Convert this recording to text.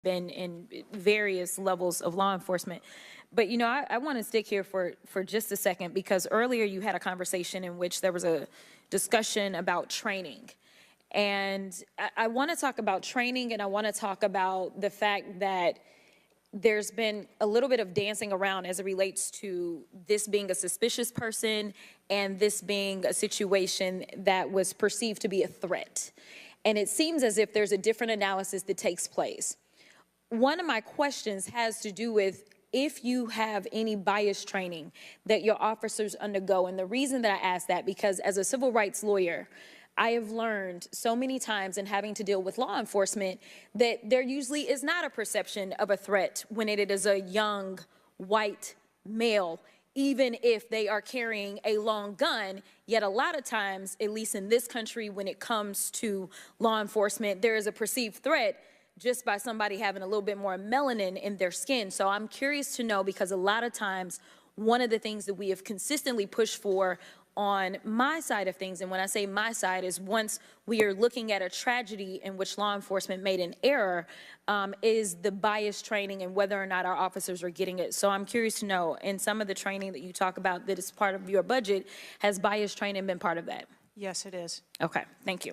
been in various levels of law enforcement. But, you know, I want to stick here for just a second, because earlier you had a conversation in which there was a discussion about training. And I want to talk about training, and I want to talk about the fact that there's been a little bit of dancing around as it relates to this being a suspicious person and this being a situation that was perceived to be a threat. And it seems as if there's a different analysis that takes place. One of my questions has to do with if you have any bias training that your officers undergo. And the reason that I ask that, because as a civil rights lawyer, I have learned so many times in having to deal with law enforcement that there usually is not a perception of a threat when it is a young white male, even if they are carrying a long gun. Yet a lot of times, at least in this country, when it comes to law enforcement, there is a perceived threat just by somebody having a little bit more melanin in their skin. So I'm curious to know, because a lot of times, one of the things that we have consistently pushed for on my side of things, and when I say my side, is once we are looking at a tragedy in which law enforcement made an error, is the bias training and whether or not our officers are getting it. So I'm curious to know, in some of the training that you talk about that is part of your budget, has bias training been part of that? Yes, it is. Okay, thank you.